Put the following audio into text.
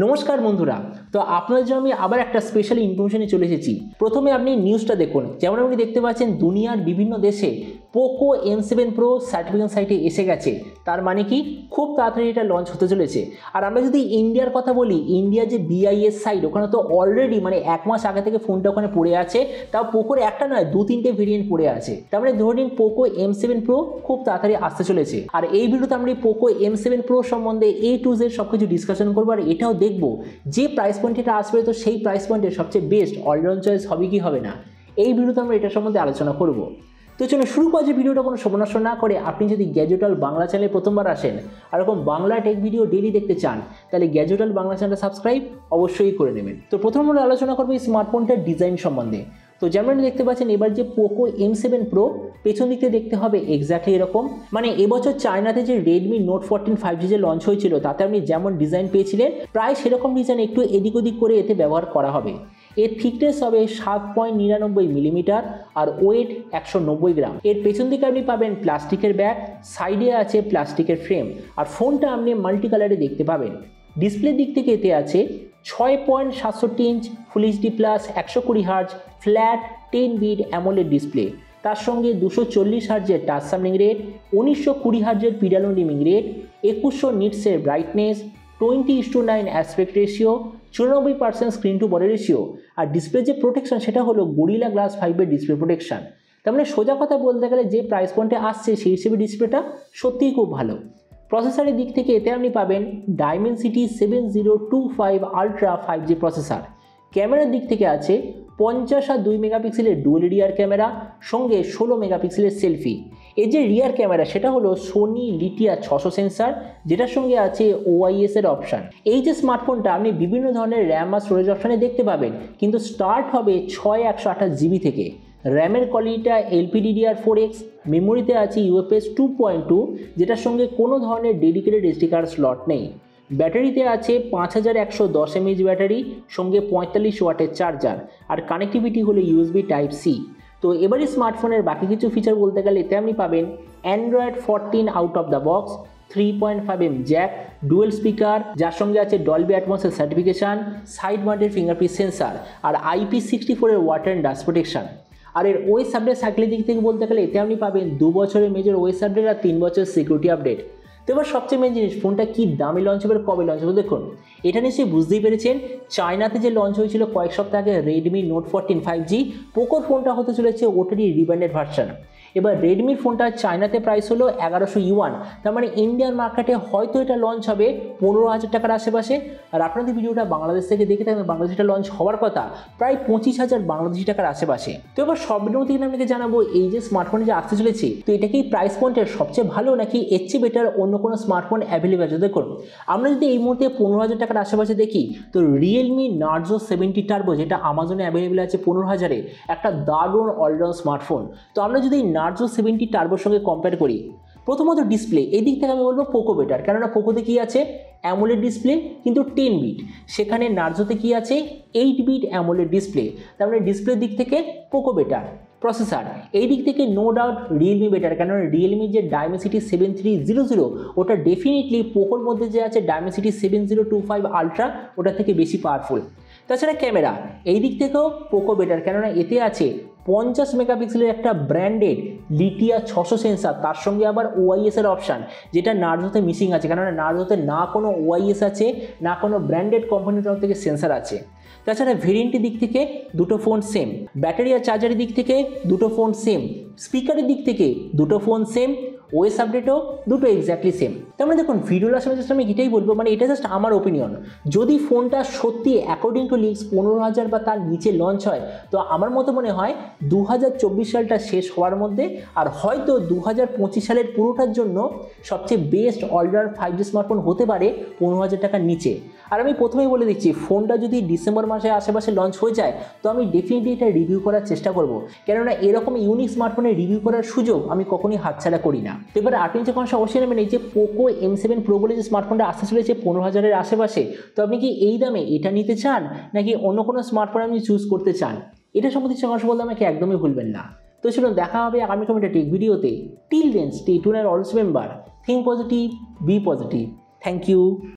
नमस्कार बंधुरा तो আপনাদের জন্য আমি আবার একটা স্পেশাল ইনফরমেশনে চলে এসেছি। প্রথমে আপনি নিউজটা দেখুন। যেমন আপনি দেখতে পাচ্ছেন দুনিয়ার বিভিন্ন দেশে POCO M7 Pro সার্টিফিকেশন সাইটে এসে গেছে। তার মানে কি খুব তাড়াতাড়ি এটা লঞ্চ হতে চলেছে। আর আমরা যদি ইন্ডিয়ার কথা বলি, ইন্ডিয়া যে BIS সাইট ওখানে তো অলরেডি মানে এক মাস আগে থেকে ফোনটা ওখানে পড়ে আছে। তাও POCOর একটা নয় দু তিনটে ভেরিয়েন্ট পড়ে আছে। তার মানে ধরে নিন POCO M7 Pro খুব তাড়াতাড়ি আসতে চলেছে। আর এই ভিডিওতে আমরা POCO M7 Pro সম্বন্ধে A to Z সবকিছু ডিসকাশন করব আর এটাও দেখব যে প্রাইস পয়েন্টটা আসবে তো সেই প্রাইস পয়েন্টের সবচেয়ে বেস্ট অলরাউন্ড চয়েস হবে কি হবে না। এই ভিডিওতে আমরা এটা সম্বন্ধে আলোচনা করব। তো চলো শুরু করা যে ভিডিওটা কোনো সমস্ত না করে আপনি যদি গ্যাজেট ওয়ার্ল্ড বাংলা চ্যানেলে প্রথমবার আসেন আর এরকম বাংলা টেক ভিডিও ডেইলি দেখতে চান তাহলে গ্যাজেট ওয়ার্ল্ড বাংলা চ্যানেলটা সাবস্ক্রাইব অবশ্যই করে নেবেন। তো প্রথম আমরা আলোচনা করব এই স্মার্টফোনটার ডিজাইন সম্বন্ধে। তো যেমন দেখতে পাচ্ছেন এবার যে POCO M7 Pro পেছন দিকে দেখতে হবে এক্স্যাক্টলি এরকম। মানে এবছর চায়নাতে যে Redmi Note 14 5G যে লঞ্চ হয়েছিল তাতে আপনি যেমন ডিজাইন পেয়েছিলেন প্রায় সেরকম ডিজাইন একটু এদিক ওদিক করে এতে ব্যবহার করা হবে। এর থিকনেস হবে 7.99 মিলিমিটার আর ওয়েট 190 গ্রাম। এর পেছন দিকে আপনি পাবেন প্লাস্টিকের ব্যাগ, সাইডে আছে প্লাস্টিকের ফ্রেম আর ফোনটা আপনি মাল্টি কালারে দেখতে পাবেন। ডিসপ্লে দিক থেকে এতে আছে 6.67 inch full HD plus 120 hertz flat 10 bit AMOLED display. তার সঙ্গে 240 হার্জের টাচ সামলিং রেট, 1920 হার্জের পিডালো ডিমিং রেট, 2100 নিটসের brightness, 20:9 aspect ratio, 94% screen to body ratio. আর ডিসপ্লে যে প্রোটেকশন সেটা হলো গরিলা গ্লাস 5 এর ডিসপ্লে প্রোটেকশন। তার মানে সোজা কথা বলতে গেলে যে প্রাইস পয়েন্টে আসছে সেই হিসেবে ডিসপ্লেটা সত্যিই খুব ভালো। প্রসেসরের দিক থেকে এতে আপনি পাবেন Dimensity 7025 Ultra 5G প্রসেসর। ক্যামেরার দিক থেকে আছে 50 আর 2 মেগাপিক্সেলের ডুয়াল রিয়ার ক্যামেরা সঙ্গে 16 মেগাপিক্সেলের সেলফি। এই যে রিয়ার ক্যামেরা সেটা হলো সোনি লিথিয়া 600 সেন্সার যেটার সঙ্গে আছে OIS এর অপশান। এই যে স্মার্টফোনটা আপনি বিভিন্ন ধরনের র্যাম আর স্টোরেজ অপশানে দেখতে পাবেন কিন্তু স্টার্ট হবে 6128 GB থেকে। র্যামের কোয়ালিটিটা LPDDR4X, মেমোরিতে আছে UFS 2.2 যেটার সঙ্গে কোনো ধরনের ডেডিকেটেড SD কার্ড স্লট নেই। ব্যাটারিতে আছে 5110 mAh ব্যাটারি সঙ্গে 45 ওয়াটের চার্জার আর কানেক্টিভিটি হলো USB Type-C। তো এবারে স্মার্টফোনের বাকি কিছু ফিচার বলতে গেলে এতে আপনি পাবেন Android 14 out of the box, 3.5mm jack, dual speaker যার সঙ্গে আছে ডলবি অ্যাটমসের certification, side mounted fingerprint sensor আর IP64 এর ওয়াটার অ্যান্ড ডাস্ট প্রোটেকশন। আর এর OS আপডেট সাইকেলের দিক থেকে বলতে গেলে এতে আপনি পাবেন 2 বছরের মেজর OS আপডেট আর 3 বছরের সিকিউরিটি আপডেট। তো এবার সবচেয়ে মেন জিনিস ফোনটা কি দামে লঞ্চ হবে কবে লঞ্চ হবে দেখুন। এটা নিশ্চয়ই বুঝতেই পেরেছেন চায়নাতে যে লঞ্চ হয়েছিল কয়েক সপ্তাহ আগে Redmi Note 14 5G, POCOর ফোনটা হতে চলেছে ওটারই রিব্র্যান্ডেড ভার্সন। এবার রেডমির ফোনটা চায়নাতে প্রাইস হলো 1100 ইউয়ান, তার মানে ইন্ডিয়ান মার্কেটে হয়তো এটা লঞ্চ হবে 15,000 টাকার আশেপাশে। আর আপনাদের ভিডিওটা বাংলাদেশ থেকে দেখে থাকবেন বাংলাদেশে এটা লঞ্চ হওয়ার কথা প্রায় 25,000 বাংলাদেশি টাকার আশেপাশে। তো এবার সব ভিডিও থেকে আপনাকে জানাবো এই যে স্মার্টফোন যে আসতে চলেছে তো এটা কি প্রাইস পয়েন্টের সবচেয়ে ভালো নাকি এর চেয়ে বেটার অন্য কোনো স্মার্টফোন অ্যাভেলেবেল আছে দেখুন। আমরা যদি এই মুহূর্তে 15,000 টাকার আশেপাশে দেখি তো রিয়েলমি নার্জো 70 টার্বো যেটা আমাজনে অ্যাভেলেবেল আছে 15,000-এ একটা দারুণ অলরাউন্ড স্মার্টফোন। তো আমরা যদি নার্জো 70 টার্বোর সঙ্গে কম্পেয়ার করি প্রথমত ডিসপ্লে এই দিক থেকে আমি বলবো পোকো বেটার, কেননা পোকোতে কি আছে অ্যামোলেড ডিসপ্লে কিন্তু 10 বিট, সেখানে নার্জোতে কি আছে 8 বিট অ্যামোলেড ডিসপ্লে। তার মানে ডিসপ্লের দিক থেকে পোকো বেটার। প্রসেসর এই দিক থেকে নো ডাউট রিয়েলমি বেটার, কেননা রিয়েলমির যে Dimensity 7300 ওটা ডেফিনেটলি পোকোর মধ্যে যে আছে Dimensity 7025 আলট্রা ওটা থেকে বেশি পাওয়ারফুল। তাছাড়া ক্যামেরা এই দিক থেকেও পোকো বেটার, কেননা এতে আছে 50 মেগাপিক্সেলের একটা ব্র্যান্ডেড লিথিয়া 600 সেন্সার তার সঙ্গে আবার OIS এর অপশান যেটা নার্জোতে মিসিং আছে, কেননা নার্জোতে না কোনো OIS আছে না কোনো ব্র্যান্ডেড কোম্পানির তরফ থেকে সেন্সার আছে। তাছাড়া ভেরিয়েন্টের দিক থেকে দুটো ফোন সেম, ব্যাটারি আর চার্জারের দিক থেকে দুটো ফোন সেম, স্পিকারের দিক থেকে দুটো ফোন সেম, OS আপডেটও দুটো এক্স্যাক্টলি সেম। তার মানে দেখুন ভিডিওর আসলে জাস্ট আমি এটাই বলবো, মানে এটা জাস্ট আমার ওপিনিয়ন। যদি ফোনটা সত্যি অ্যাকর্ডিং টু লিক্স 15,000 বা তার নিচে লঞ্চ হয় তো আমার মতো মনে হয় 2024 সালটা শেষ হওয়ার মধ্যে আর হয়তো 2025 সালের পুরোটার জন্য সবচেয়ে বেস্ট অলরাউন্ড 5G স্মার্টফোন হতে পারে 15,000 টাকার নিচে। আর আমি প্রথমেই বলে দিচ্ছি ফোনটা যদি ডিসেম্বর মাসের আশেপাশে লঞ্চ হয়ে যায় তো আমি ডেফিনেটলি এটা রিভিউ করার চেষ্টা করব, কেননা এরকম ইউনিক স্মার্টফোনের রিভিউ করার সুযোগ আমি কখনোই হাতছাড়া করি না। তো এবার আপনি যখন অবশ্যই নেবেন এই যে POCO M7 Pro বলে যে স্মার্টফোনটা আসতে চলেছে 15,000-এর আশেপাশে, তো আপনি কি এই দামে এটা নিতে চান নাকি অন্য কোনো স্মার্টফোন আপনি চুজ করতে চান এটা সম্বন্ধে সঙ্গে বলতে আমাকে একদমই ভুলবেন না। তো চলুন দেখা হবে আগামী একটা টেক ভিডিওতে। Till then stay tuned and always remember think positive, be positive. Thank you.